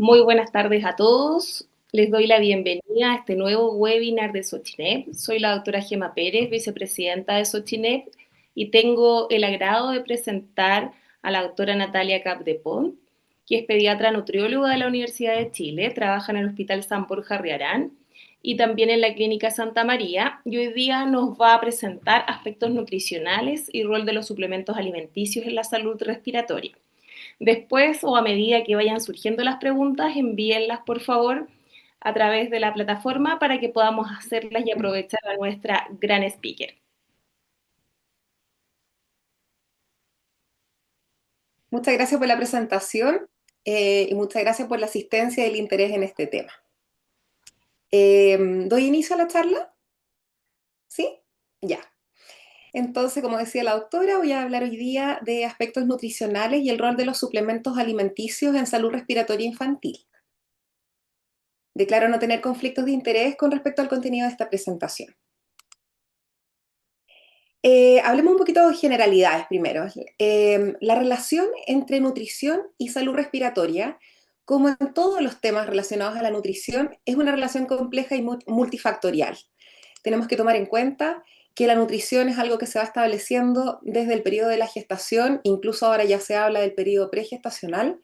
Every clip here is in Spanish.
Muy buenas tardes a todos. Les doy la bienvenida a este nuevo webinar de Sochinet. Soy la doctora Gema Pérez, vicepresidenta de Sochinet, y tengo el agrado de presentar a la doctora Natalia Capdepont, que es pediatra nutrióloga de la Universidad de Chile, trabaja en el Hospital San Borja Riarán y también en la Clínica Santa María, y hoy día nos va a presentar aspectos nutricionales y rol de los suplementos alimenticios en la salud respiratoria. Después o a medida que vayan surgiendo las preguntas, envíenlas por favor a través de la plataforma para que podamos hacerlas y aprovechar a nuestra gran speaker. Muchas gracias por la presentación y muchas gracias por la asistencia y el interés en este tema. ¿Doy inicio a la charla? ¿Sí? Ya. Entonces, como decía la doctora, voy a hablar hoy día de aspectos nutricionales y el rol de los suplementos alimenticios en salud respiratoria infantil. Declaro no tener conflictos de interés con respecto al contenido de esta presentación. Hablemos un poquito de generalidades primero. La relación entre nutrición y salud respiratoria, como en todos los temas relacionados a la nutrición, es una relación compleja y multifactorial. Tenemos que tomar en cuenta que la nutrición es algo que se va estableciendo desde el periodo de la gestación, incluso ahora ya se habla del periodo pregestacional,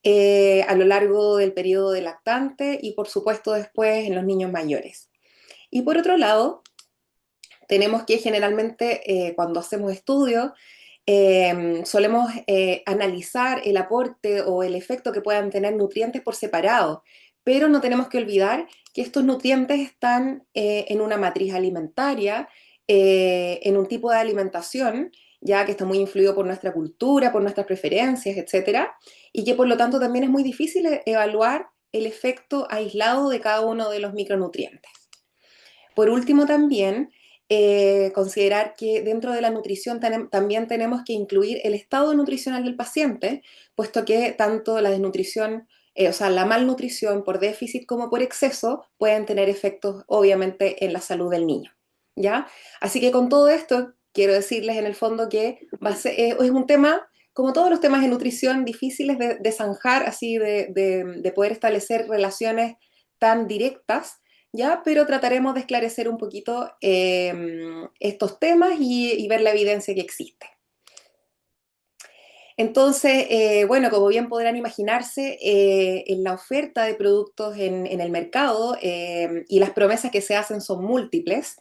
a lo largo del periodo de lactante y por supuesto después en los niños mayores. Y por otro lado, tenemos que generalmente cuando hacemos estudios solemos analizar el aporte o el efecto que puedan tener nutrientes por separado, pero no tenemos que olvidar que estos nutrientes están en una matriz alimentaria, en un tipo de alimentación, ya que está muy influido por nuestra cultura, por nuestras preferencias, etcétera, y que por lo tanto también es muy difícil evaluar el efecto aislado de cada uno de los micronutrientes. Por último, también considerar que dentro de la nutrición también tenemos que incluir el estado nutricional del paciente, puesto que tanto la desnutrición, o sea, la malnutrición por déficit como por exceso pueden tener efectos, obviamente, en la salud del niño, ¿ya? Así que con todo esto, quiero decirles en el fondo que es un tema, como todos los temas de nutrición, difíciles de zanjar, así de poder establecer relaciones tan directas, ¿ya? Pero trataremos de esclarecer un poquito estos temas y ver la evidencia que existe. Entonces, bueno, como bien podrán imaginarse, en la oferta de productos en el mercado y las promesas que se hacen son múltiples,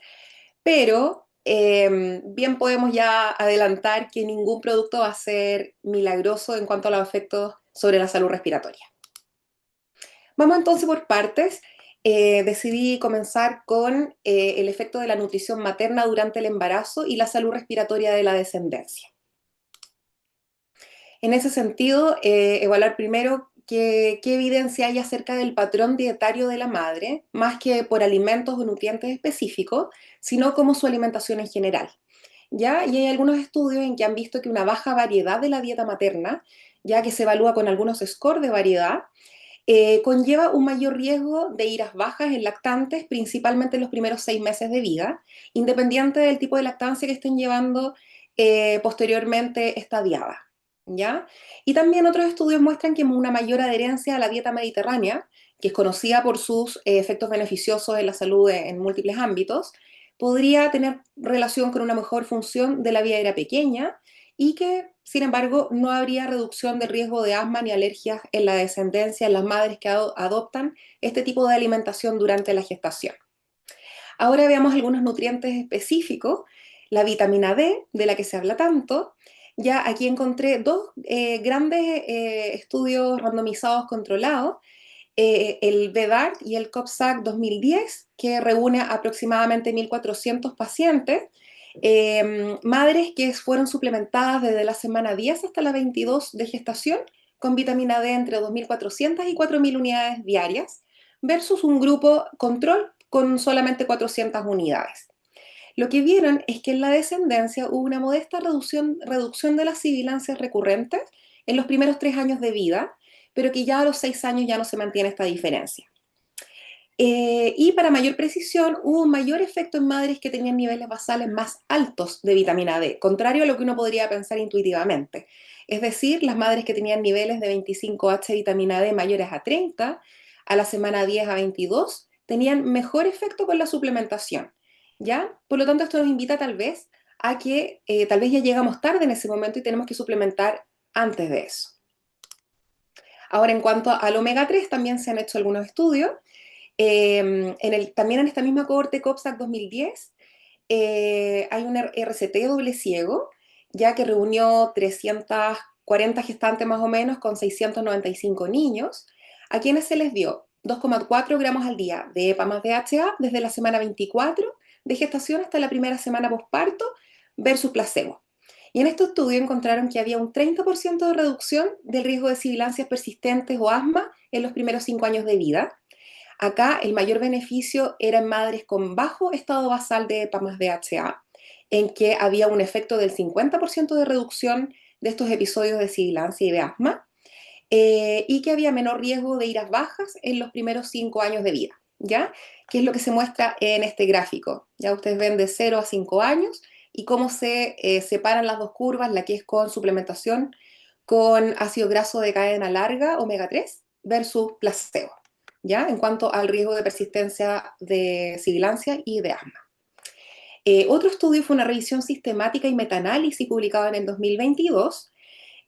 pero bien podemos ya adelantar que ningún producto va a ser milagroso en cuanto a los efectos sobre la salud respiratoria. Vamos entonces por partes. Decidí comenzar con el efecto de la nutrición materna durante el embarazo y la salud respiratoria de la descendencia. En ese sentido, evaluar primero qué evidencia hay acerca del patrón dietario de la madre, más que por alimentos o nutrientes específicos, sino como su alimentación en general. ¿Ya? Y hay algunos estudios en que han visto que una baja variedad de la dieta materna, ya que se evalúa con algunos scores de variedad, conlleva un mayor riesgo de iras bajas en lactantes, principalmente en los primeros 6 meses de vida, independiente del tipo de lactancia que estén llevando posteriormente estadiada, ¿ya? Y también otros estudios muestran que una mayor adherencia a la dieta mediterránea, que es conocida por sus efectos beneficiosos en la salud en múltiples ámbitos, podría tener relación con una mejor función de la vía aérea pequeña y que, sin embargo, no habría reducción del riesgo de asma ni alergias en la descendencia en las madres que adoptan este tipo de alimentación durante la gestación. Ahora veamos algunos nutrientes específicos. La vitamina D, de la que se habla tanto. Ya aquí encontré dos grandes estudios randomizados controlados, el VEDART y el COPSAC 2010, que reúne aproximadamente 1.400 pacientes, madres que fueron suplementadas desde la semana 10 hasta la 22 de gestación con vitamina D entre 2.400 y 4.000 unidades diarias, versus un grupo control con solamente 400 unidades. Lo que vieron es que en la descendencia hubo una modesta reducción de las sibilancias recurrentes en los primeros 3 años de vida, pero que ya a los 6 años ya no se mantiene esta diferencia. Y para mayor precisión, hubo un mayor efecto en madres que tenían niveles basales más altos de vitamina D, contrario a lo que uno podría pensar intuitivamente. Es decir, las madres que tenían niveles de 25H de vitamina D mayores a 30, a la semana 10 a 22, tenían mejor efecto con la suplementación. ¿Ya? Por lo tanto, esto nos invita tal vez a que tal vez ya llegamos tarde en ese momento y tenemos que suplementar antes de eso. Ahora, en cuanto al omega 3, también se han hecho algunos estudios. También en esta misma cohorte COPSAC 2010 hay un RCT doble ciego, ya que reunió 340 gestantes más o menos con 695 niños, a quienes se les dio 2,4 gramos al día de EPA más DHA desde la semana 24 de gestación hasta la primera semana posparto versus placebo. Y en este estudio encontraron que había un 30% de reducción del riesgo de sibilancias persistentes o asma en los primeros 5 años de vida. Acá el mayor beneficio era en madres con bajo estado basal de EPA más DHA, en que había un efecto del 50% de reducción de estos episodios de sibilancia y de asma, y que había menor riesgo de iras bajas en los primeros 5 años de vida, ¿ya? Que es lo que se muestra en este gráfico. Ya ustedes ven de 0 a 5 años y cómo se separan las dos curvas, la que es con suplementación con ácido graso de cadena larga, omega 3, versus placebo, ¿ya? En cuanto al riesgo de persistencia de sibilancia y de asma. Otro estudio fue una revisión sistemática y metaanálisis publicado en el 2022,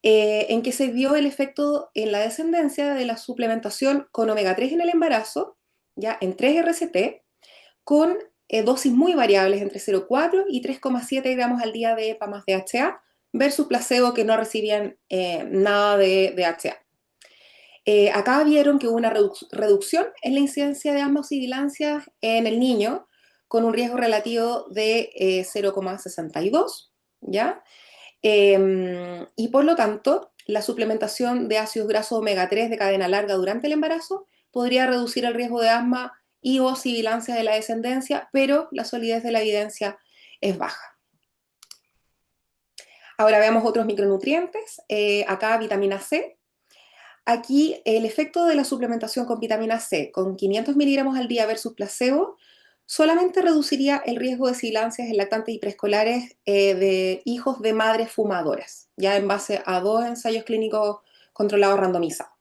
en que se vio el efecto en la descendencia de la suplementación con omega 3 en el embarazo, ya en 3 RCT, con dosis muy variables entre 0,4 y 3,7 gramos al día de EPA más DHA, versus placebo que no recibían nada de DHA. Acá vieron que hubo una reducción en la incidencia de asma o sibilancias en el niño, con un riesgo relativo de 0,62, ¿ya? Y por lo tanto, la suplementación de ácidos grasos omega 3 de cadena larga durante el embarazo podría reducir el riesgo de asma y o sibilancias de la descendencia, pero la solidez de la evidencia es baja. Ahora veamos otros micronutrientes. Acá vitamina C. Aquí el efecto de la suplementación con vitamina C con 500 miligramos al día versus placebo solamente reduciría el riesgo de sibilancias en lactantes y preescolares de hijos de madres fumadoras, ya en base a 2 ensayos clínicos controlados randomizados.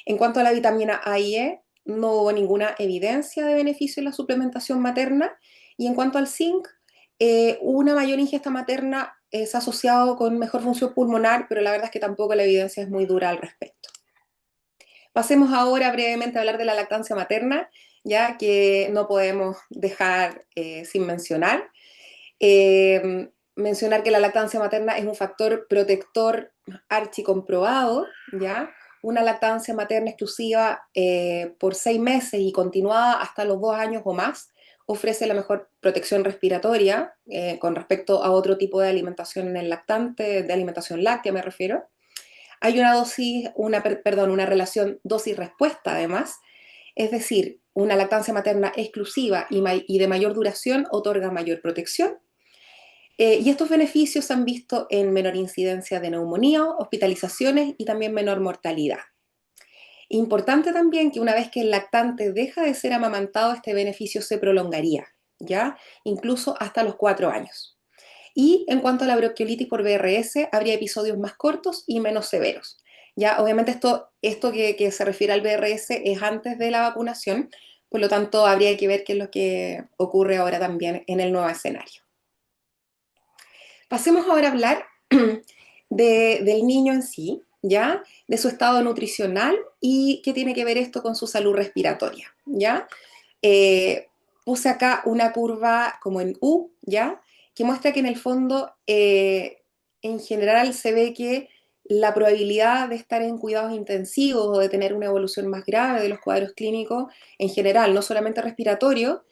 En cuanto a la vitamina A y E, no hubo ninguna evidencia de beneficio en la suplementación materna. Y en cuanto al zinc, una mayor ingesta materna es asociado con mejor función pulmonar, pero la verdad es que tampoco la evidencia es muy dura al respecto. Pasemos ahora brevemente a hablar de la lactancia materna, ya que no podemos dejar sin mencionar. Mencionar que la lactancia materna es un factor protector archicomprobado, ¿ya? Una lactancia materna exclusiva por 6 meses y continuada hasta los 2 años o más ofrece la mejor protección respiratoria con respecto a otro tipo de alimentación en el lactante, de alimentación láctea me refiero. Hay una relación dosis-respuesta además, es decir, una lactancia materna exclusiva y de mayor duración otorga mayor protección. Y estos beneficios se han visto en menor incidencia de neumonía, hospitalizaciones y también menor mortalidad. Importante también que una vez que el lactante deja de ser amamantado, este beneficio se prolongaría, ¿ya? Incluso hasta los 4 años. Y en cuanto a la bronquiolitis por BRS, habría episodios más cortos y menos severos. Ya, obviamente esto que se refiere al BRS es antes de la vacunación, por lo tanto habría que ver qué es lo que ocurre ahora también en el nuevo escenario. Pasemos ahora a hablar del niño en sí, ¿ya? De su estado nutricional y qué tiene que ver esto con su salud respiratoria, ¿ya? Eh, Puse acá una curva como en U, ¿ya? Que muestra que en el fondo, en general, se ve que la probabilidad de estar en cuidados intensivos o de tener una evolución más grave de los cuadros clínicos, en general, no solamente respiratorio,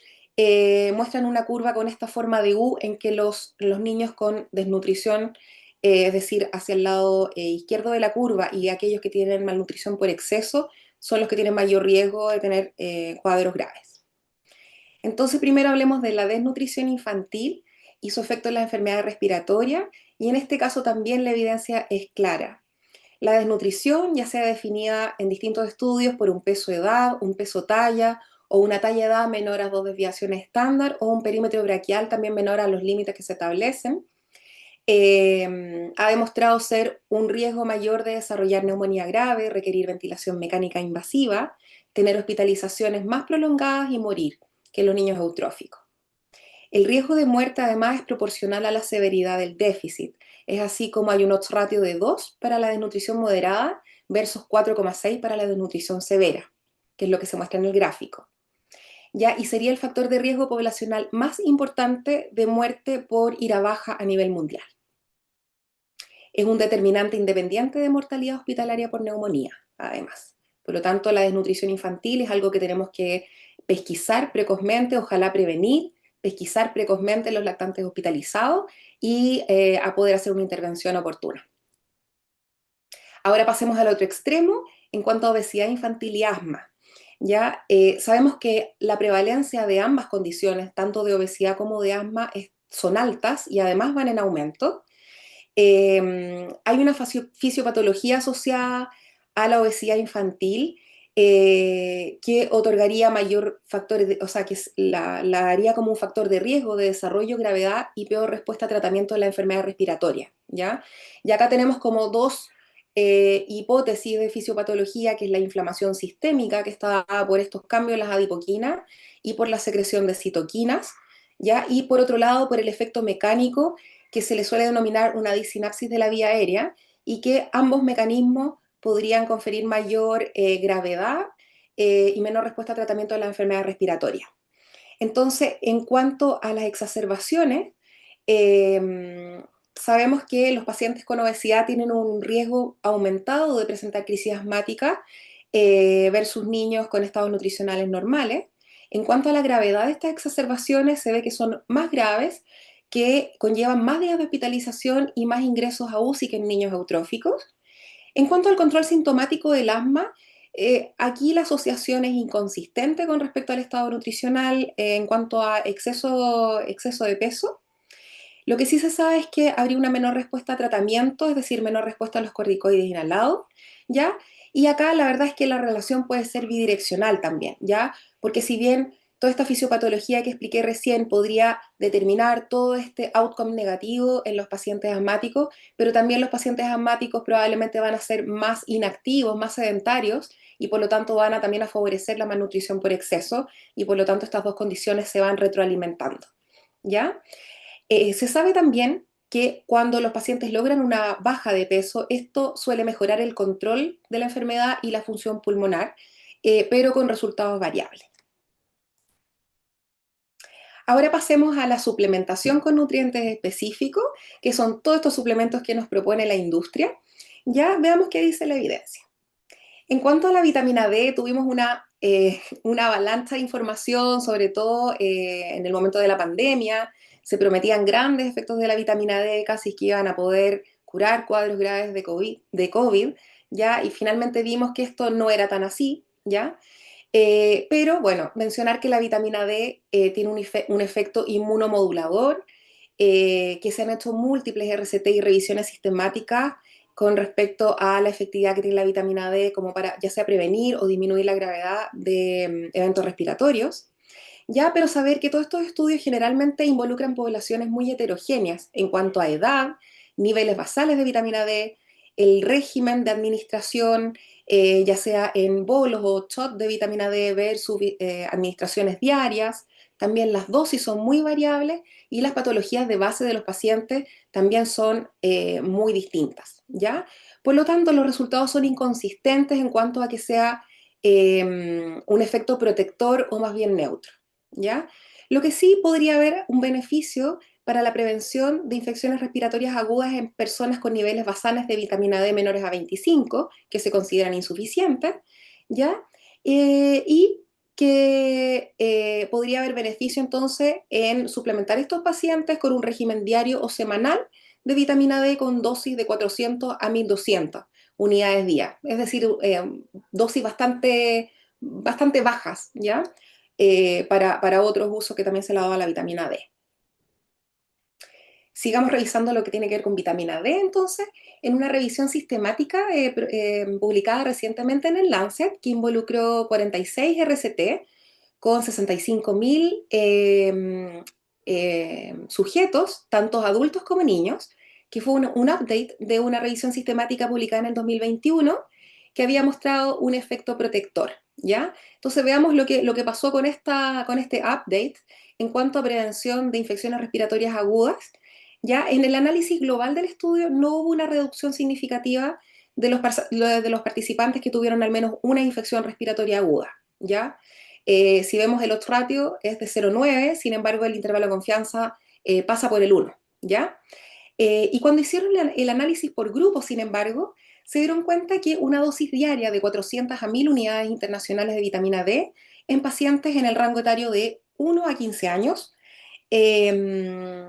muestran una curva con esta forma de U en que los niños con desnutrición, es decir, hacia el lado izquierdo de la curva y aquellos que tienen malnutrición por exceso, son los que tienen mayor riesgo de tener cuadros graves. Entonces, primero hablemos de la desnutrición infantil y su efecto en las enfermedades respiratorias, y en este caso también la evidencia es clara. La desnutrición, ya sea definida en distintos estudios por un peso edad, un peso talla o una talla de edad menor a 2 desviaciones estándar, o un perímetro braquial también menor a los límites que se establecen. Ha demostrado ser un riesgo mayor de desarrollar neumonía grave, requerir ventilación mecánica invasiva, tener hospitalizaciones más prolongadas y morir que los niños eutróficos. El riesgo de muerte además es proporcional a la severidad del déficit. Es así como hay un odds ratio de 2 para la desnutrición moderada versus 4,6 para la desnutrición severa, que es lo que se muestra en el gráfico. ¿Ya? Y sería el factor de riesgo poblacional más importante de muerte por ira baja a nivel mundial. Es un determinante independiente de mortalidad hospitalaria por neumonía, además. Por lo tanto, la desnutrición infantil es algo que tenemos que pesquisar precozmente, ojalá prevenir, pesquisar precozmente los lactantes hospitalizados y a poder hacer una intervención oportuna. Ahora pasemos al otro extremo en cuanto a obesidad infantil y asma. Ya sabemos que la prevalencia de ambas condiciones, tanto de obesidad como de asma, son altas y además van en aumento. Hay una fisiopatología asociada a la obesidad infantil que otorgaría mayor factores, o sea, que la haría como un factor de riesgo de desarrollo, gravedad y peor respuesta a tratamiento de la enfermedad respiratoria, ¿ya? Y acá tenemos como dos hipótesis de fisiopatología, que es la inflamación sistémica, que está dada por estos cambios en las adipoquinas y por la secreción de citoquinas, ¿ya? Y por otro lado, por el efecto mecánico, que se le suele denominar una disinapsis de la vía aérea, y que ambos mecanismos podrían conferir mayor gravedad y menor respuesta a tratamiento de la enfermedad respiratoria. Entonces, en cuanto a las exacerbaciones, sabemos que los pacientes con obesidad tienen un riesgo aumentado de presentar crisis asmática versus niños con estados nutricionales normales. En cuanto a la gravedad de estas exacerbaciones, se ve que son más graves, que conllevan más días de hospitalización y más ingresos a UCI que en niños eutróficos. En cuanto al control sintomático del asma, aquí la asociación es inconsistente con respecto al estado nutricional en cuanto a exceso de peso. Lo que sí se sabe es que habría una menor respuesta a tratamiento, es decir, menor respuesta a los corticoides inhalados, ¿ya? Y acá la verdad es que la relación puede ser bidireccional también, ¿ya? Porque si bien toda esta fisiopatología que expliqué recién podría determinar todo este outcome negativo en los pacientes asmáticos, pero también los pacientes asmáticos probablemente van a ser más inactivos, más sedentarios, y por lo tanto van a también a favorecer la malnutrición por exceso, y por lo tanto estas dos condiciones se van retroalimentando, ¿ya? Se sabe también que cuando los pacientes logran una baja de peso, esto suele mejorar el control de la enfermedad y la función pulmonar, pero con resultados variables. Ahora pasemos a la suplementación con nutrientes específicos, que son todos estos suplementos que nos propone la industria. Ya veamos qué dice la evidencia. En cuanto a la vitamina D, tuvimos una avalancha de información, sobre todo en el momento de la pandemia. Se prometían grandes efectos de la vitamina D, casi que iban a poder curar cuadros graves de COVID, ¿ya? Y finalmente vimos que esto no era tan así, ¿ya? Pero bueno, mencionar que la vitamina D tiene un efecto inmunomodulador, que se han hecho múltiples RCT y revisiones sistemáticas con respecto a la efectividad que tiene la vitamina D como para ya sea prevenir o disminuir la gravedad de eventos respiratorios. Ya, pero saber que todos estos estudios generalmente involucran poblaciones muy heterogéneas en cuanto a edad, niveles basales de vitamina D, el régimen de administración, ya sea en bolos o shot de vitamina D versus administraciones diarias. También las dosis son muy variables y las patologías de base de los pacientes también son muy distintas, ¿ya? Por lo tanto, los resultados son inconsistentes en cuanto a que sea un efecto protector o más bien neutro, ¿ya? Lo que sí podría haber un beneficio para la prevención de infecciones respiratorias agudas en personas con niveles basales de vitamina D menores a 25, que se consideran insuficientes, ¿ya? Y que podría haber beneficio entonces en suplementar a estos pacientes con un régimen diario o semanal de vitamina D con dosis de 400 a 1200 unidades día, es decir, dosis bastante bajas, ¿ya? Para otros usos que también se le ha dado a la vitamina D. Sigamos revisando lo que tiene que ver con vitamina D, entonces, en una revisión sistemática publicada recientemente en el Lancet, que involucró 46 RCT, con 65.000 sujetos, tanto adultos como niños, que fue un update de una revisión sistemática publicada en el 2021 que había mostrado un efecto protector, ¿ya? Entonces veamos lo que pasó con este update en cuanto a prevención de infecciones respiratorias agudas. Ya en el análisis global del estudio no hubo una reducción significativa de los participantes que tuvieron al menos una infección respiratoria aguda, ¿ya? Si vemos el odds ratio es de 0,9, sin embargo el intervalo de confianza pasa por el 1, ¿ya? Y cuando hicieron el análisis por grupo, sin embargo, se dieron cuenta que una dosis diaria de 400 a 1000 unidades internacionales de vitamina D en pacientes en el rango etario de 1 a 15 años eh,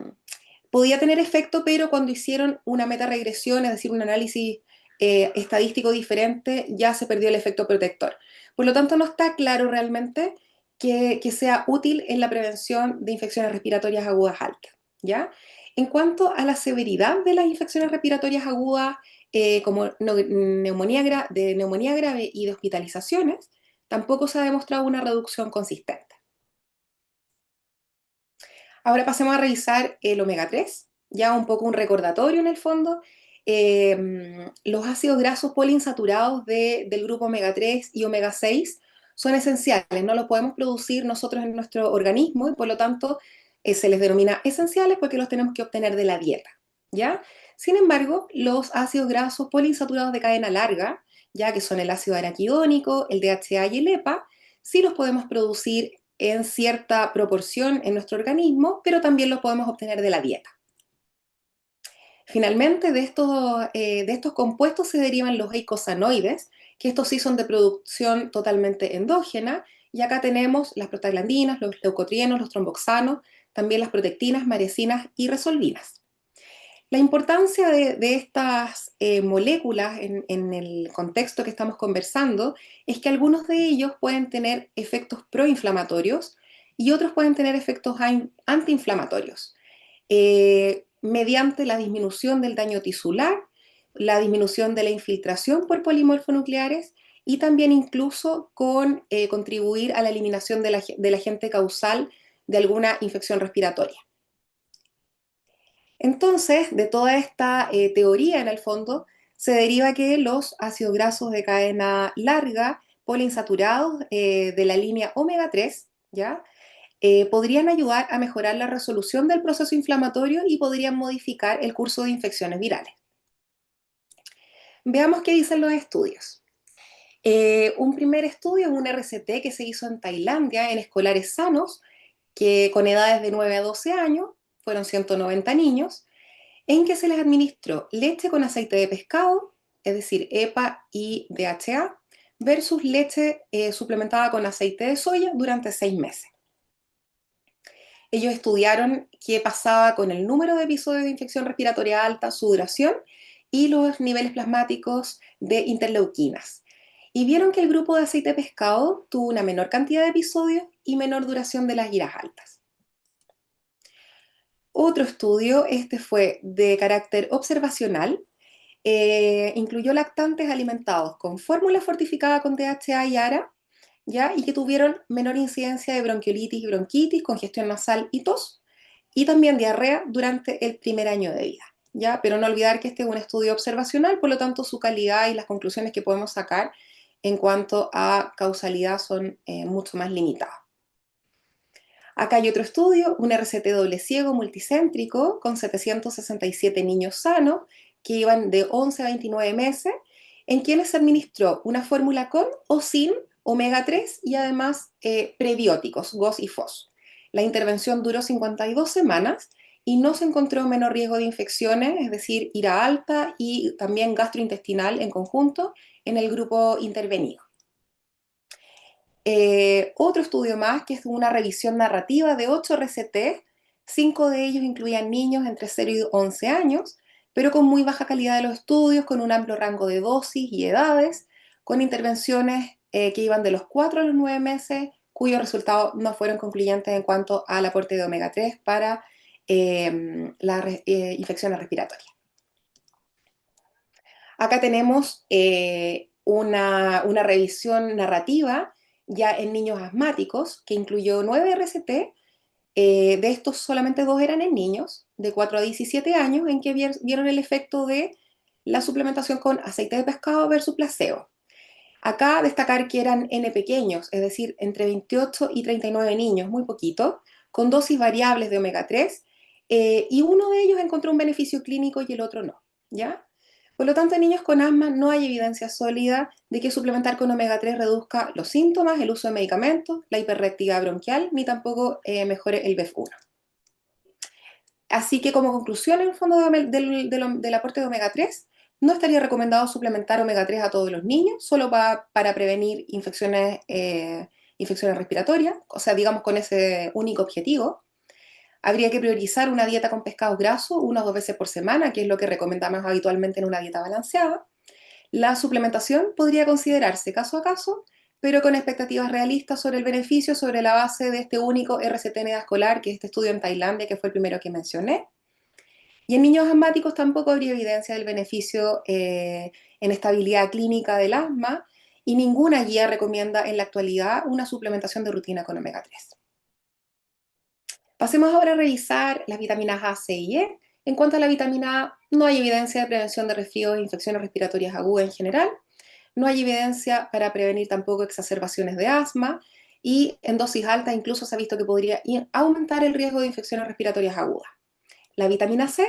podía tener efecto, pero cuando hicieron una metaregresión, es decir, un análisis estadístico diferente, ya se perdió el efecto protector. Por lo tanto, no está claro realmente que sea útil en la prevención de infecciones respiratorias agudas altas, ¿ya? En cuanto a la severidad de las infecciones respiratorias agudas, como de neumonía grave y de hospitalizaciones, tampoco se ha demostrado una reducción consistente. Ahora pasemos a revisar el omega 3, ya un poco un recordatorio en el fondo. Los ácidos grasos poliinsaturados del grupo omega 3 y omega 6 son esenciales, no los podemos producir nosotros en nuestro organismo y por lo tanto se les denomina esenciales porque los tenemos que obtener de la dieta, ¿ya? Sin embargo, los ácidos grasos poliinsaturados de cadena larga, ya que son el ácido araquidónico, el DHA y el EPA, sí los podemos producir en cierta proporción en nuestro organismo, pero también los podemos obtener de la dieta. Finalmente, de estos compuestos se derivan los eicosanoides, que estos sí son de producción totalmente endógena, y acá tenemos las prostaglandinas, los leucotrienos, los tromboxanos, también las protectinas, marecinas y resolvinas. La importancia de estas moléculas en el contexto que estamos conversando es que algunos de ellos pueden tener efectos proinflamatorios y otros pueden tener efectos antiinflamatorios mediante la disminución del daño tisular, la disminución de la infiltración por polimorfonucleares y también incluso con contribuir a la eliminación del agente causal de alguna infección respiratoria. Entonces, de toda esta teoría en el fondo, se deriva que los ácidos grasos de cadena larga, poliinsaturados de la línea omega 3, ¿ya? Podrían ayudar a mejorar la resolución del proceso inflamatorio y podrían modificar el curso de infecciones virales. Veamos qué dicen los estudios. Un primer estudio es un RCT que se hizo en Tailandia en escolares sanos que con edades de 9 a 12 años, fueron 190 niños, en que se les administró leche con aceite de pescado, es decir, EPA y DHA, versus leche suplementada con aceite de soya durante 6 meses. Ellos estudiaron qué pasaba con el número de episodios de infección respiratoria alta, su duración y los niveles plasmáticos de interleuquinas. Y vieron que el grupo de aceite de pescado tuvo una menor cantidad de episodios y menor duración de las iras altas. Otro estudio, este fue de carácter observacional, incluyó lactantes alimentados con fórmula fortificada con DHA y ARA, ¿ya? Y que tuvieron menor incidencia de bronquiolitis y bronquitis, congestión nasal y tos, y también diarrea durante el primer año de vida, ¿ya? Pero no olvidar que este es un estudio observacional, por lo tanto su calidad y las conclusiones que podemos sacar en cuanto a causalidad son mucho más limitadas. Acá hay otro estudio, un RCT doble ciego multicéntrico con 767 niños sanos que iban de 11 a 29 meses, en quienes se administró una fórmula con o sin omega 3 y además prebióticos, GOS y FOS. La intervención duró 52 semanas y no se encontró menor riesgo de infecciones, es decir, ira alta y también gastrointestinal en conjunto en el grupo intervenido. Otro estudio más, que es una revisión narrativa de 8 RCT, 5 de ellos incluían niños entre 0 y 11 años, pero con muy baja calidad de los estudios, con un amplio rango de dosis y edades, con intervenciones que iban de los 4 a los 9 meses, cuyos resultados no fueron concluyentes en cuanto al aporte de omega 3 para las infecciones respiratorias. Acá tenemos una revisión narrativa Ya en niños asmáticos, que incluyó 9 RCT, de estos solamente 2 eran en niños de 4 a 17 años, en que vieron el efecto de la suplementación con aceite de pescado versus placebo. Acá destacar que eran N pequeños, es decir, entre 28 y 39 niños, muy poquito, con dosis variables de omega 3, y uno de ellos encontró un beneficio clínico y el otro no, ¿ya? Por lo tanto, en niños con asma no hay evidencia sólida de que suplementar con omega 3 reduzca los síntomas, el uso de medicamentos, la hiperreactividad bronquial, ni tampoco mejore el BEF1. Así que como conclusión, en el fondo del aporte de omega 3, no estaría recomendado suplementar omega 3 a todos los niños, solo para prevenir infecciones respiratorias, o sea, digamos con ese único objetivo. Habría que priorizar una dieta con pescados grasos 1 o 2 veces por semana, que es lo que recomendamos habitualmente en una dieta balanceada. La suplementación podría considerarse caso a caso, pero con expectativas realistas sobre el beneficio sobre la base de este único RCT en edad escolar, que es este estudio en Tailandia, que fue el primero que mencioné. Y en niños asmáticos tampoco habría evidencia del beneficio en estabilidad clínica del asma, y ninguna guía recomienda en la actualidad una suplementación de rutina con omega 3. Pasemos ahora a revisar las vitaminas A, C y E. En cuanto a la vitamina A, no hay evidencia de prevención de resfríos e infecciones respiratorias agudas en general. No hay evidencia para prevenir tampoco exacerbaciones de asma, y en dosis altas incluso se ha visto que podría aumentar el riesgo de infecciones respiratorias agudas. La vitamina C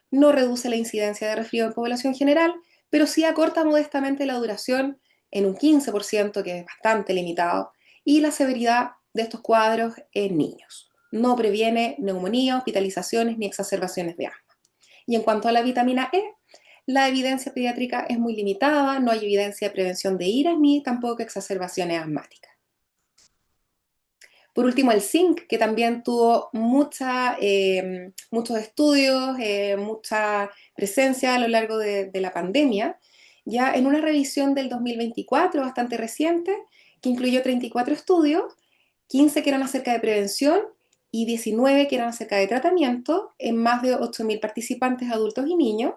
no reduce la incidencia de resfrío en población general, pero sí acorta modestamente la duración en un 15%, que es bastante limitado, y la severidad de estos cuadros en niños. No previene neumonía, hospitalizaciones ni exacerbaciones de asma. Y en cuanto a la vitamina E, la evidencia pediátrica es muy limitada, no hay evidencia de prevención de iras ni tampoco exacerbaciones asmáticas. Por último, el zinc, que también tuvo muchos estudios, mucha presencia a lo largo de la pandemia, ya en una revisión del 2024, bastante reciente, que incluyó 34 estudios, 15 que eran acerca de prevención y 19 que eran acerca de tratamiento, en más de 8.000 participantes adultos y niños.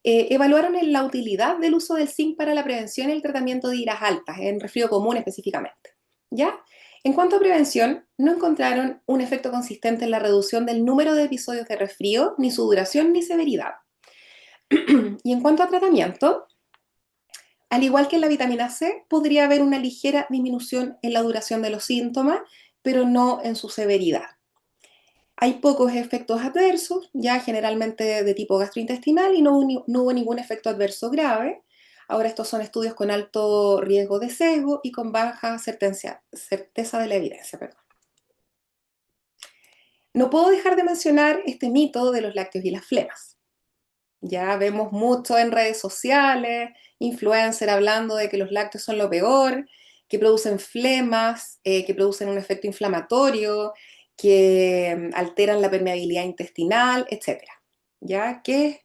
Evaluaron la utilidad del uso del zinc para la prevención y el tratamiento de iras altas, en resfrío común específicamente. ¿Ya? En cuanto a prevención, no encontraron un efecto consistente en la reducción del número de episodios de resfrío, ni su duración ni severidad. Y en cuanto a tratamiento, al igual que en la vitamina C, podría haber una ligera disminución en la duración de los síntomas, pero no en su severidad. Hay pocos efectos adversos, ya generalmente de tipo gastrointestinal, y no hubo ningún efecto adverso grave. Ahora, estos son estudios con alto riesgo de sesgo y con baja certeza de la evidencia. Perdón. No puedo dejar de mencionar este mito de los lácteos y las flemas. Ya vemos mucho en redes sociales, influencers hablando de que los lácteos son lo peor, que producen flemas, que producen un efecto inflamatorio, que alteran la permeabilidad intestinal, etcétera. ¿Ya? Que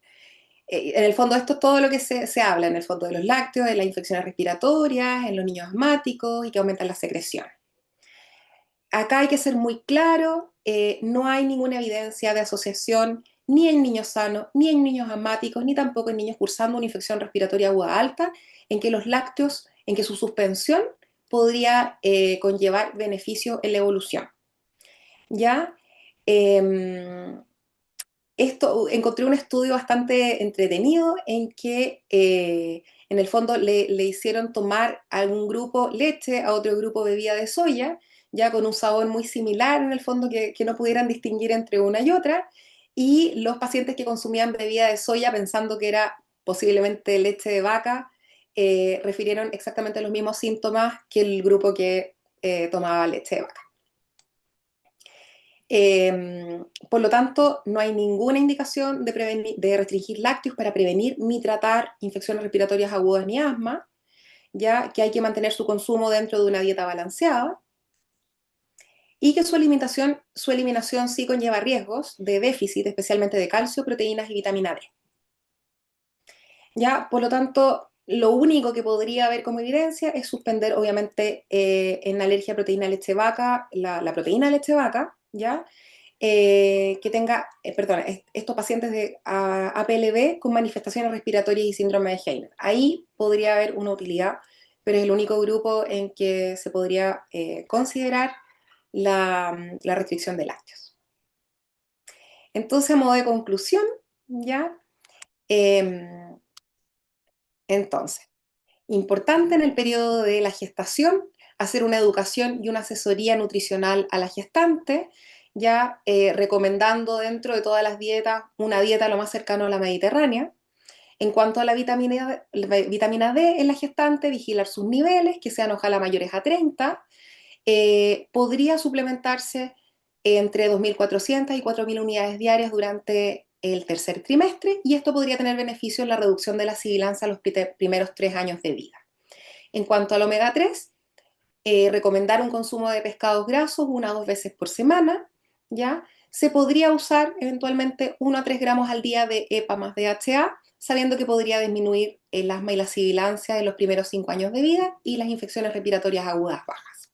en el fondo esto es todo lo que se habla, en el fondo de los lácteos, de las infecciones respiratorias, en los niños asmáticos y que aumentan la secreción. Acá hay que ser muy claro, no hay ninguna evidencia de asociación ni en niños sanos, ni en niños asmáticos, ni tampoco en niños cursando una infección respiratoria aguda alta, en que los lácteos, en que su suspensión podría conllevar beneficios en la evolución. ¿Ya? Eh, Encontré un estudio bastante entretenido en que en el fondo le hicieron tomar a un grupo leche, a otro grupo bebida de soya, ya con un sabor muy similar en el fondo que no pudieran distinguir entre una y otra, y los pacientes que consumían bebida de soya pensando que era posiblemente leche de vaca, refirieron exactamente los mismos síntomas que el grupo que tomaba leche de vaca. Por lo tanto, no hay ninguna indicación de restringir lácteos para prevenir ni tratar infecciones respiratorias agudas ni asma, ya que hay que mantener su consumo dentro de una dieta balanceada, y que su eliminación sí conlleva riesgos de déficit, especialmente de calcio, proteínas y vitamina D. Ya, por lo tanto, lo único que podría haber como evidencia es suspender, obviamente, en alergia a proteína de leche de vaca, la proteína de leche de vaca, ¿ya? Que tenga, perdón, estos pacientes de APLB con manifestaciones respiratorias y síndrome de Heinlein. Ahí podría haber una utilidad, pero es el único grupo en que se podría considerar la restricción de lácteos. Entonces, a modo de conclusión, ¿ya? Entonces, importante en el periodo de la gestación hacer una educación y una asesoría nutricional a la gestante, ya recomendando dentro de todas las dietas una dieta lo más cercano a la mediterránea. En cuanto a la vitamina D en la gestante, vigilar sus niveles, que sean ojalá mayores a 30. Podría suplementarse entre 2.400 y 4.000 unidades diarias durante el tercer trimestre, y esto podría tener beneficio en la reducción de la sibilancia a los primeros 3 años de vida. En cuanto al omega 3, recomendar un consumo de pescados grasos 1 a 2 veces por semana, ¿ya? Se podría usar eventualmente 1 a 3 gramos al día de EPA más DHA, sabiendo que podría disminuir el asma y la sibilancia en los primeros 5 años de vida y las infecciones respiratorias agudas bajas.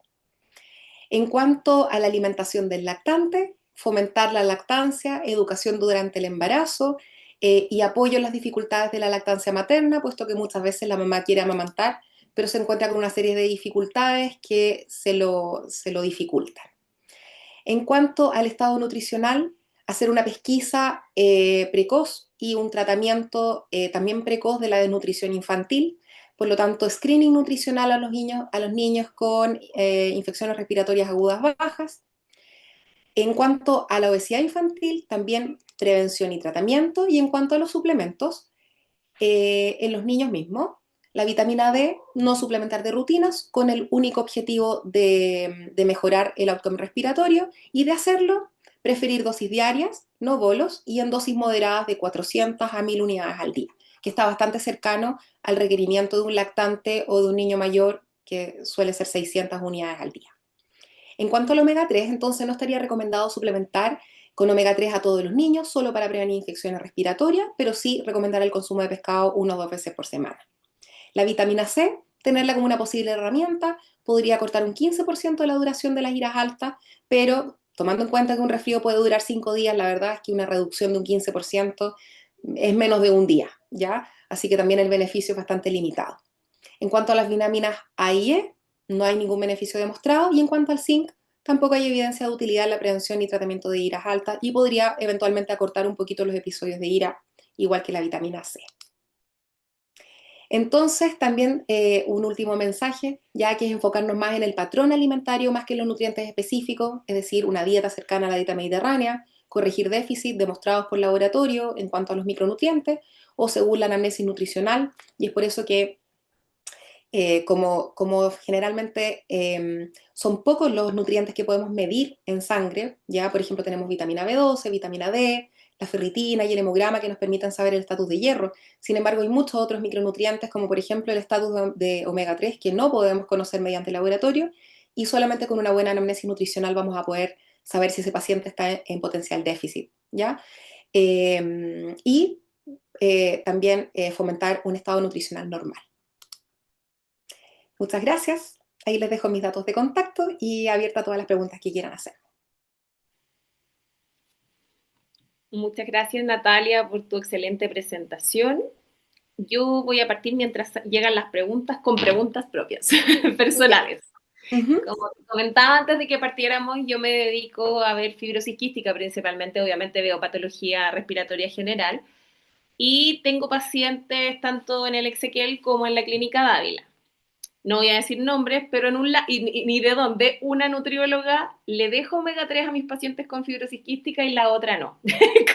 En cuanto a la alimentación del lactante, fomentar la lactancia, educación durante el embarazo y apoyo en las dificultades de la lactancia materna, puesto que muchas veces la mamá quiere amamantar, pero se encuentra con una serie de dificultades que se lo dificultan. En cuanto al estado nutricional, hacer una pesquisa precoz y un tratamiento también precoz de la desnutrición infantil. Por lo tanto, screening nutricional a los niños con infecciones respiratorias agudas bajas. En cuanto a la obesidad infantil, también prevención y tratamiento. Y en cuanto a los suplementos, en los niños mismos, la vitamina D, no suplementar de rutinas con el único objetivo de mejorar el outcome respiratorio, y de hacerlo, preferir dosis diarias, no bolos, y en dosis moderadas de 400 a 1.000 unidades al día, que está bastante cercano al requerimiento de un lactante o de un niño mayor, que suele ser 600 unidades al día. En cuanto al omega 3, entonces no estaría recomendado suplementar con omega 3 a todos los niños, solo para prevenir infecciones respiratorias, pero sí recomendar el consumo de pescado 1 o 2 veces por semana. La vitamina C, tenerla como una posible herramienta, podría cortar un 15% de la duración de las iras altas, pero tomando en cuenta que un resfrío puede durar 5 días, la verdad es que una reducción de un 15% es menos de un día, ¿ya? Así que también el beneficio es bastante limitado. En cuanto a las vitaminas A y E, no hay ningún beneficio demostrado, y en cuanto al zinc, tampoco hay evidencia de utilidad en la prevención y tratamiento de iras altas, y podría eventualmente acortar un poquito los episodios de ira, igual que la vitamina C. Entonces, también un último mensaje, ya que es enfocarnos más en el patrón alimentario más que en los nutrientes específicos, es decir, una dieta cercana a la dieta mediterránea, corregir déficits demostrados por laboratorio en cuanto a los micronutrientes o según la anamnesis nutricional, y es por eso que como generalmente son pocos los nutrientes que podemos medir en sangre, ya por ejemplo tenemos vitamina B12, vitamina D, la ferritina y el hemograma que nos permiten saber el estatus de hierro. Sin embargo, hay muchos otros micronutrientes, como por ejemplo el estatus de omega 3, que no podemos conocer mediante laboratorio, y solamente con una buena anamnesis nutricional vamos a poder saber si ese paciente está en potencial déficit, ¿ya? Y también fomentar un estado nutricional normal. Muchas gracias. Ahí les dejo mis datos de contacto y abierta a todas las preguntas que quieran hacer. Muchas gracias, Natalia, por tu excelente presentación. Yo voy a partir mientras llegan las preguntas con preguntas propias, Ya. personales. Ujú. Como comentaba antes de que partiéramos, yo me dedico a ver fibrosis quística principalmente, obviamente veo patología respiratoria general, y tengo pacientes tanto en el Exequiel como en la Clínica Dávila. No voy a decir nombres, pero ni de dónde, una nutrióloga le deja omega 3 a mis pacientes con fibrosis quística y la otra no.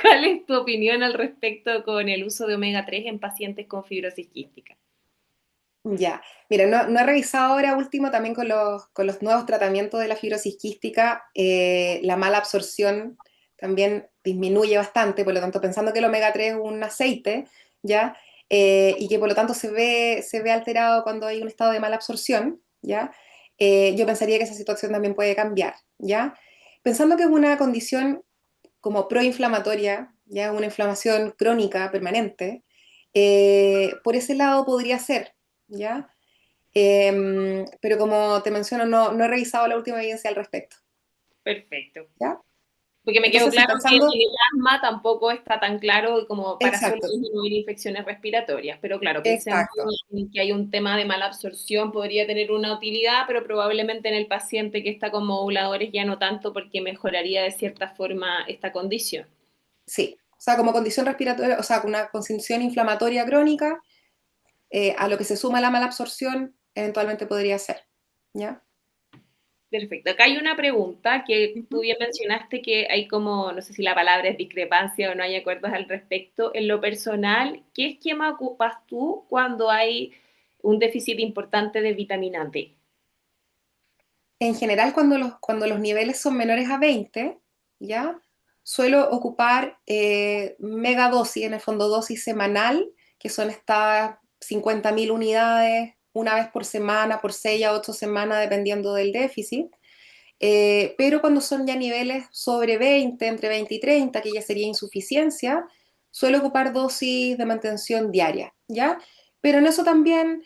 ¿Cuál es tu opinión al respecto con el uso de omega 3 en pacientes con fibrosis quística? Ya, mira, no he revisado ahora último también con los nuevos tratamientos de la fibrosis quística, la mala absorción también disminuye bastante, por lo tanto, pensando que el omega 3 es un aceite, ¿ya? Y que por lo tanto se ve alterado cuando hay un estado de mala absorción, ¿ya? Yo pensaría que esa situación también puede cambiar, ¿ya? Pensando que es una condición como proinflamatoria, ya una inflamación crónica permanente, por ese lado podría ser, ¿ya? Pero como te menciono, no he revisado la última evidencia al respecto, Perfecto. ¿ya? Porque me quedó Entonces, si claro que pensando, en el asma tampoco está tan claro como para solo exacto, disminuir infecciones respiratorias, pero claro, pensemos exacto. en que hay un tema de mala absorción, podría tener una utilidad, pero probablemente en el paciente que está con moduladores ya no tanto porque mejoraría de cierta forma esta condición. Sí, o sea, como condición respiratoria, o sea, con una condición inflamatoria crónica, a lo que se suma la mala absorción, eventualmente podría ser. ¿Ya? Perfecto. Acá hay una pregunta que tú Ujú. bien mencionaste que hay como, no sé si la palabra es discrepancia o no hay acuerdos al respecto. En lo personal, ¿qué esquema ocupas tú cuando hay un déficit importante de vitamina D? En general, cuando los niveles son menores a 20, ¿ya? Suelo ocupar megadosis, en el fondo dosis semanal, que son estas 50.000 unidades, una vez por semana, por 6 a 8 semanas, dependiendo del déficit. Pero cuando son ya niveles sobre 20, entre 20 y 30, que ya sería insuficiencia, suelo ocupar dosis de mantención diaria, ¿ya? Pero en eso también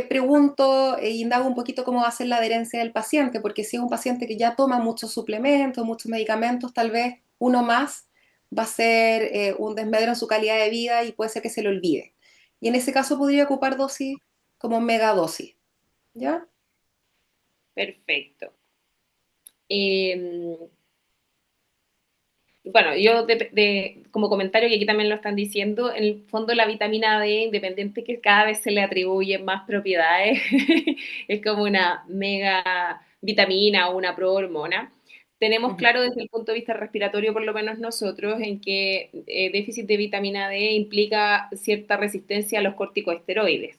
pregunto e indago un poquito cómo va a ser la adherencia del paciente, porque si es un paciente que ya toma muchos suplementos, muchos medicamentos, tal vez uno más va a ser un desmedro en su calidad de vida y puede ser que se le olvide. Y en ese caso podría ocupar dosis como megadosis, ¿ya? Perfecto. Eh, bueno, yo como comentario, que aquí también lo están diciendo, en el fondo la vitamina D, independiente que cada vez se le atribuyen más propiedades, es como una mega vitamina o una prohormona. Tenemos Ujú, claro desde el punto de vista respiratorio, por lo menos nosotros, en que déficit de vitamina D implica cierta resistencia a los corticosteroides.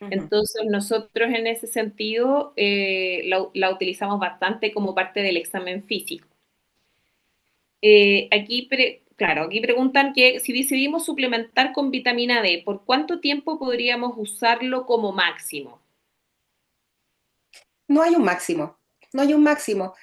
ujú. Entonces, nosotros en ese sentido la utilizamos bastante como parte del examen físico. Claro, aquí preguntan que si decidimos suplementar con vitamina D, ¿por cuánto tiempo podríamos usarlo como máximo? No hay un máximo, no hay un máximo.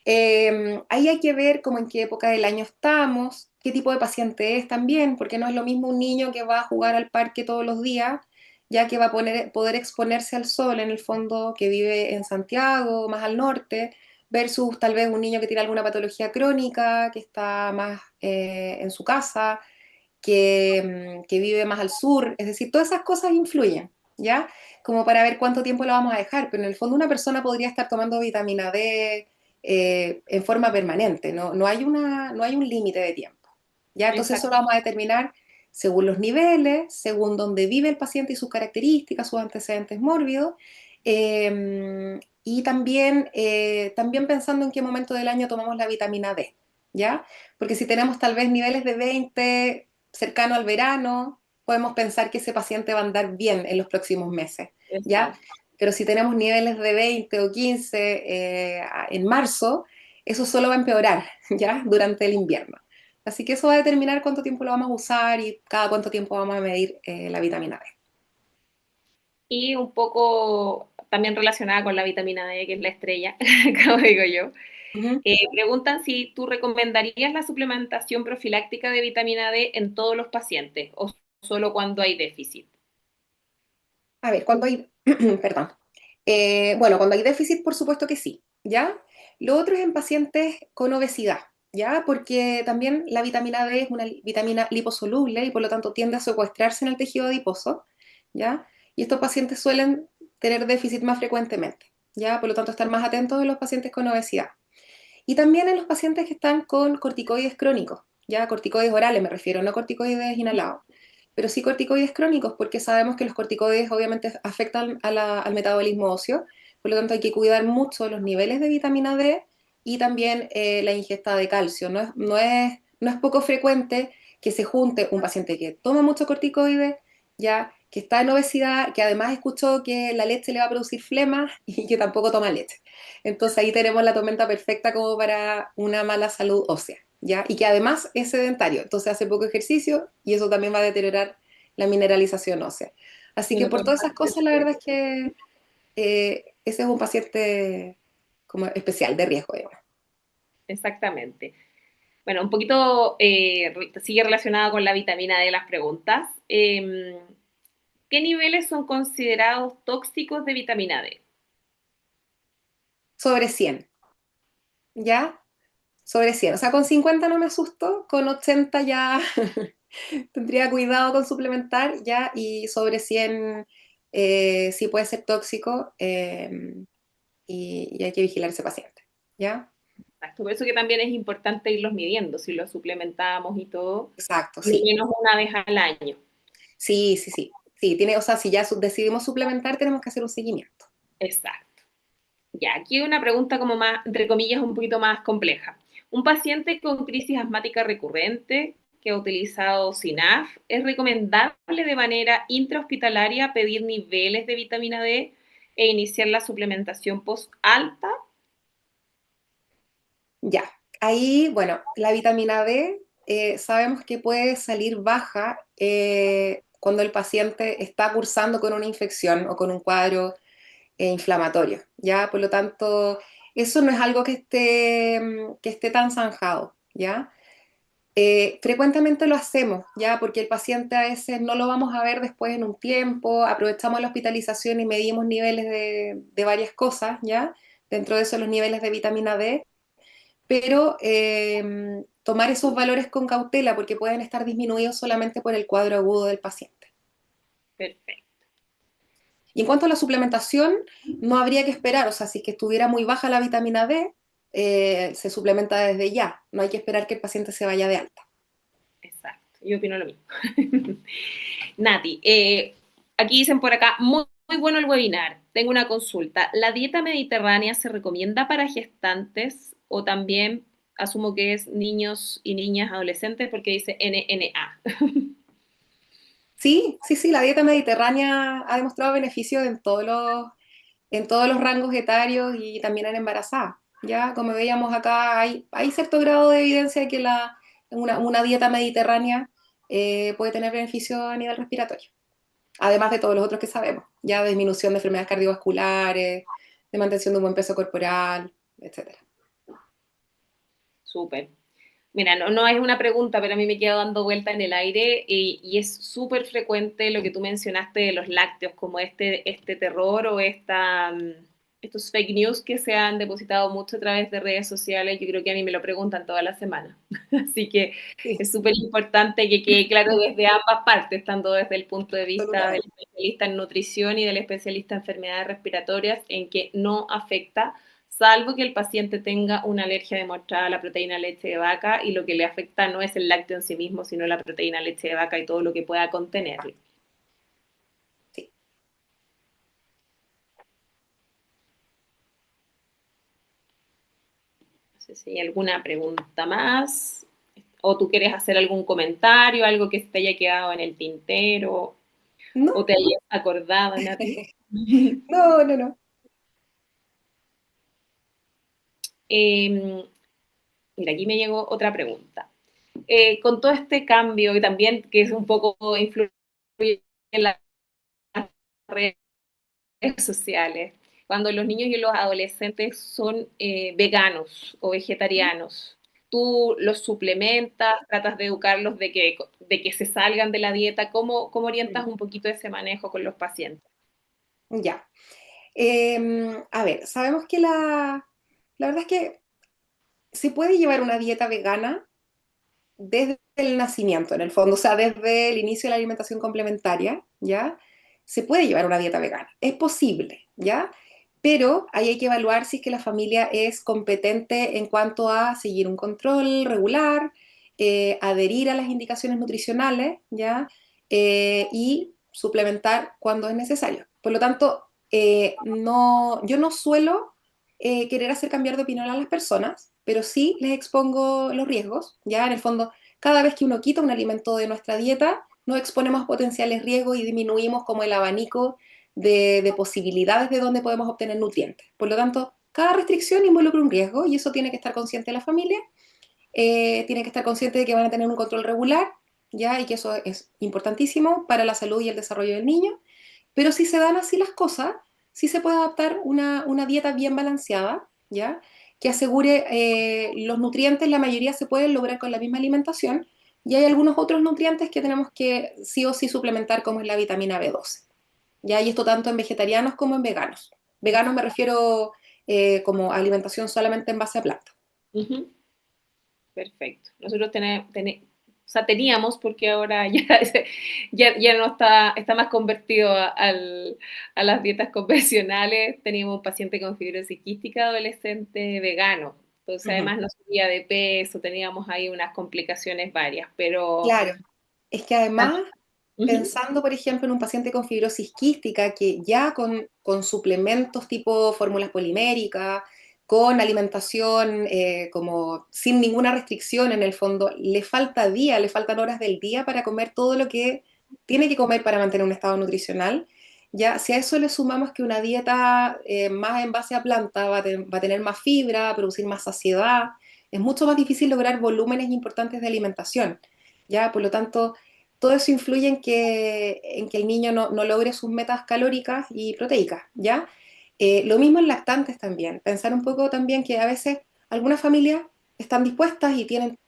Ahí hay que ver como en qué época del año estamos, qué tipo de paciente es también, porque no es lo mismo un niño que va a jugar al parque todos los días, ya que va a poder exponerse al sol en el fondo, que vive en Santiago, más al norte, versus tal vez un niño que tiene alguna patología crónica, que está más en su casa, que vive más al sur, es decir, todas esas cosas influyen, ¿ya? Como para ver cuánto tiempo lo vamos a dejar, pero en el fondo una persona podría estar tomando vitamina D en forma permanente, no hay un límite de tiempo, ¿ya? Entonces eso Exacto. lo vamos a determinar según los niveles, según dónde vive el paciente y sus características, sus antecedentes mórbidos, y también pensando en qué momento del año tomamos la vitamina D, ¿ya? Porque si tenemos tal vez niveles de 20 cercano al verano, podemos pensar que ese paciente va a andar bien en los próximos meses, ¿ya? Exacto. Pero si tenemos niveles de 20 o 15 en marzo, eso solo va a empeorar, ¿ya? Durante el invierno. Así que eso va a determinar cuánto tiempo lo vamos a usar y cada cuánto tiempo vamos a medir la vitamina D. Y un poco también relacionada con la vitamina D, que es la estrella, como digo yo. Ujú. Preguntan si tú recomendarías la suplementación profiláctica de vitamina D en todos los pacientes o solo cuando hay déficit. A ver, cuando hay, perdón. Bueno, cuando hay déficit, por supuesto que sí, ¿ya? Lo otro es en pacientes con obesidad, ¿ya? Porque también la vitamina D es una vitamina liposoluble y por lo tanto tiende a secuestrarse en el tejido adiposo, ¿ya? Y estos pacientes suelen tener déficit más frecuentemente, ¿ya? Por lo tanto, estar más atentos en los pacientes con obesidad. Y también en los pacientes que están con corticoides crónicos, ya corticoides orales me refiero, no corticoides inhalados, pero sí corticoides crónicos, porque sabemos que los corticoides obviamente afectan al metabolismo óseo, por lo tanto hay que cuidar mucho los niveles de vitamina D y también la ingesta de calcio. No es poco frecuente que se junte un paciente que toma mucho corticoides, ya que está en obesidad, que además escuchó que la leche le va a producir flema y que tampoco toma leche. Entonces ahí tenemos la tormenta perfecta como para una mala salud ósea, ¿ya? Y que además es sedentario, entonces hace poco ejercicio y eso también va a deteriorar la mineralización ósea. Así Y que no por toma todas esas cosas, la verdad es que ese es un paciente como especial de riesgo, digamos. exactamente. Bueno, un poquito sigue relacionada con la vitamina D las preguntas. ¿Qué niveles son considerados tóxicos de vitamina D? Sobre 100, ¿ya? sobre 100. O sea, con 50 no me asusto, con 80 ya tendría cuidado con suplementar ya, y sobre 100 sí puede ser tóxico, y hay que vigilar a ese paciente, ¿ya? Exacto. Por eso que también es importante irlos midiendo, si los suplementamos y todo, Exacto, al sí. menos una vez al año. Sí, sí, sí. Sí, tiene, o sea, si ya decidimos suplementar, tenemos que hacer un seguimiento. Exacto. Ya, aquí una pregunta como más, entre comillas, un poquito más compleja. Un paciente con crisis asmática recurrente que ha utilizado SINAF, ¿es recomendable de manera intrahospitalaria pedir niveles de vitamina D e iniciar la suplementación post-alta? Ya, ahí, bueno, la vitamina D sabemos que puede salir baja cuando el paciente está cursando con una infección o con un cuadro inflamatorio, ¿ya? Por lo tanto, eso no es algo que esté tan zanjado, ¿ya? Frecuentemente lo hacemos, ¿ya? Porque el paciente a veces no lo vamos a ver después en un tiempo, aprovechamos la hospitalización y medimos niveles de varias cosas, ¿ya? Dentro de eso los niveles de vitamina D, pero tomar esos valores con cautela porque pueden estar disminuidos solamente por el cuadro agudo del paciente. Perfecto. Y en cuanto a la suplementación, no habría que esperar, o sea, si es que estuviera muy baja la vitamina D, se suplementa desde ya, no hay que esperar que el paciente se vaya de alta. Exacto. Yo opino lo mismo. Nati, aquí dicen por acá, muy, muy bueno el webinar. Tengo una consulta. ¿La dieta mediterránea se recomienda para gestantes o también asumo que es niños y niñas adolescentes porque dice NNA? Sí, sí, sí, la dieta mediterránea ha demostrado beneficios en todos los rangos etarios y también en embarazadas. Ya, como veíamos acá, hay cierto grado de evidencia de que una dieta mediterránea puede tener beneficios a nivel respiratorio, además de todos los otros que sabemos, ya de disminución de enfermedades cardiovasculares, de mantención de un buen peso corporal, etcétera. Súper. Mira, no, no es una pregunta, pero a mí me queda dando vuelta en el aire y es súper frecuente lo que tú mencionaste de los lácteos, como este terror o estos fake news que se han depositado mucho a través de redes sociales. Yo creo que a mí me lo preguntan toda la semana. Así que Sí, es súper importante que quede claro desde ambas partes, tanto desde el punto de vista del absolutamente. especialista en nutrición y del especialista en enfermedades respiratorias, en que no afecta salvo que el paciente tenga una alergia demostrada a la proteína leche de vaca y lo que le afecta no es el lácteo en sí mismo, sino la proteína leche de vaca y todo lo que pueda contenerlo. Sí. No sé si hay alguna pregunta más o tú quieres hacer algún comentario, algo que te haya quedado en el tintero o No, te hayas acordado, Nati. no, no, no. Mira, aquí me llegó otra pregunta. Con todo este cambio y también que es un poco influye en las redes sociales, cuando los niños y los adolescentes son veganos o vegetarianos. ¿Tú los suplementas, tratas de educarlos de que se salgan de la dieta? ¿Cómo orientas un poquito ese manejo con los pacientes? Ya. A ver, sabemos que la verdad es que se puede llevar una dieta vegana desde el nacimiento, en el fondo, o sea, desde el inicio de la alimentación complementaria, ¿ya? Se puede llevar una dieta vegana, es posible, ¿ya? Pero ahí hay que evaluar si es que la familia es competente en cuanto a seguir un control regular, adherir a las indicaciones nutricionales, ¿ya? Y suplementar cuando es necesario. Por lo tanto, no, yo no suelo querer hacer cambiar de opinión a las personas, pero sí les expongo los riesgos, ya en el fondo, cada vez que uno quita un alimento de nuestra dieta, nos exponemos a potenciales riesgos y disminuimos como el abanico de posibilidades de dónde podemos obtener nutrientes. Por lo tanto, cada restricción involucra un riesgo y eso tiene que estar consciente la familia, tiene que estar consciente de que van a tener un control regular, ya, y que eso es importantísimo para la salud y el desarrollo del niño, pero si se dan así las cosas, sí se puede adaptar una dieta bien balanceada, ¿ya? Que asegure los nutrientes, la mayoría se pueden lograr con la misma alimentación, y hay algunos otros nutrientes que tenemos que sí o sí suplementar, como es la vitamina B12. ¿Ya? Y esto tanto en vegetarianos como en veganos. Veganos me refiero como alimentación solamente en base a planta. Uh -huh. Perfecto. Nosotros o sea, teníamos, porque ahora ya no está más convertido a las dietas convencionales, teníamos un paciente con fibrosis quística adolescente vegano. Entonces, Ujú. además no subía de peso, teníamos ahí unas complicaciones varias, pero... Claro, es que además, Ujú. pensando, por ejemplo, en un paciente con fibrosis quística que ya con suplementos tipo fórmulas poliméricas, con alimentación como sin ninguna restricción en el fondo, le falta día, le faltan horas del día para comer todo lo que tiene que comer para mantener un estado nutricional. Ya, si a eso le sumamos que una dieta más en base a planta va a tener más fibra, va a producir más saciedad, es mucho más difícil lograr volúmenes importantes de alimentación. ¿Ya? Por lo tanto, todo eso influye en que el niño no logre sus metas calóricas y proteicas, ¿ya? Lo mismo en lactantes también. Pensar un poco también que a veces algunas familias están dispuestas y tienen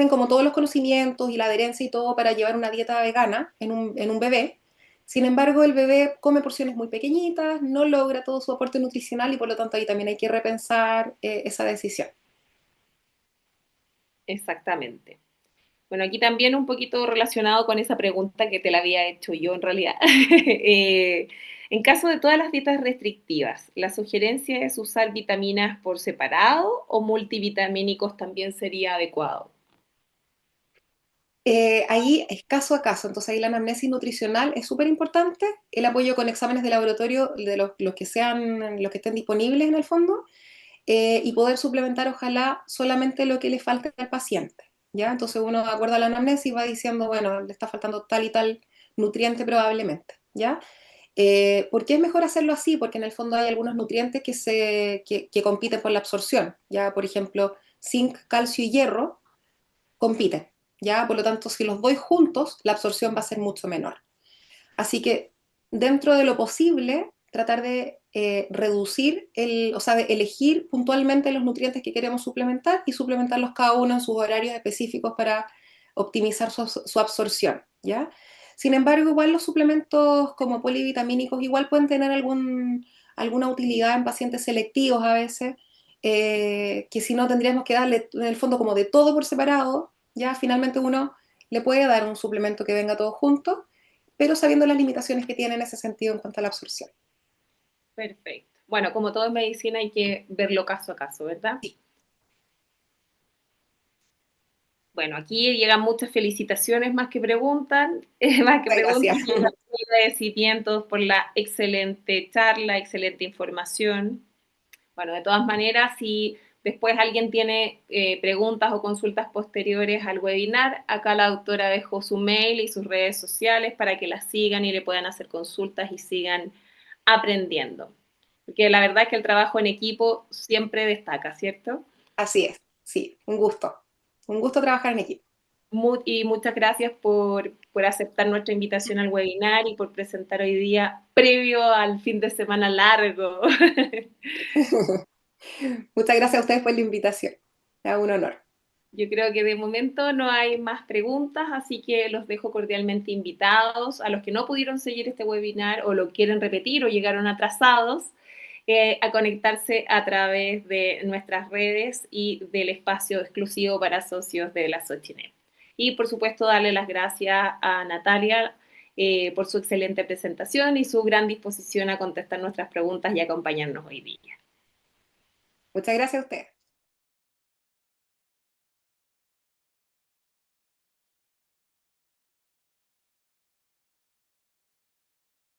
como todos los conocimientos y la adherencia y todo para llevar una dieta vegana en un bebé. Sin embargo, el bebé come porciones muy pequeñitas, no logra todo su aporte nutricional y por lo tanto ahí también hay que repensar esa decisión. Exactamente. Bueno, aquí también un poquito relacionado con esa pregunta que te la había hecho yo en realidad. En caso de todas las dietas restrictivas, ¿la sugerencia es usar vitaminas por separado o multivitamínicos también sería adecuado? Ahí es caso a caso, entonces ahí la anamnesis nutricional es súper importante, el apoyo con exámenes de laboratorio de los que sean, los que estén disponibles en el fondo, y poder suplementar ojalá solamente lo que le falte al paciente, ¿ya? Entonces uno de acuerdo a la anamnesis va diciendo, bueno, le está faltando tal y tal nutriente probablemente, ¿ya? ¿Por qué es mejor hacerlo así? Porque en el fondo hay algunos nutrientes que compiten por la absorción, ¿ya? Por ejemplo, zinc, calcio y hierro compiten, ¿ya? Por lo tanto, si los doy juntos, la absorción va a ser mucho menor. Así que, dentro de lo posible, tratar de reducir, o sea, de elegir puntualmente los nutrientes que queremos suplementar y suplementarlos cada uno en sus horarios específicos para optimizar su absorción, ¿ya? Sin embargo, igual los suplementos como polivitamínicos igual pueden tener alguna utilidad en pacientes selectivos a veces, que si no tendríamos que darle en el fondo como de todo por separado, ya finalmente uno le puede dar un suplemento que venga todo junto, pero sabiendo las limitaciones que tiene en ese sentido en cuanto a la absorción. Perfecto. Bueno, como todo en medicina hay que verlo caso a caso, ¿verdad? Sí, Bueno, aquí llegan muchas felicitaciones más que preguntan, más que muchas preguntas, gracias. llegan agradecimientos por la excelente charla, excelente información. Bueno, de todas maneras, si después alguien tiene preguntas o consultas posteriores al webinar, acá la doctora dejó su mail y sus redes sociales para que la sigan y le puedan hacer consultas y sigan aprendiendo. Porque la verdad es que el trabajo en equipo siempre destaca, ¿cierto? Así es, sí, un gusto. Un gusto trabajar en equipo. Y muchas gracias por aceptar nuestra invitación al webinar y por presentar hoy día previo al fin de semana largo. Muchas gracias a ustedes por la invitación. Es un honor. Yo creo que de momento no hay más preguntas, así que los dejo cordialmente invitados a los que no pudieron seguir este webinar o lo quieren repetir o llegaron atrasados, a conectarse a través de nuestras redes y del espacio exclusivo para socios de la Sochinet. Y por supuesto darle las gracias a Natalia por su excelente presentación y su gran disposición a contestar nuestras preguntas y acompañarnos hoy día. Muchas gracias a ustedes.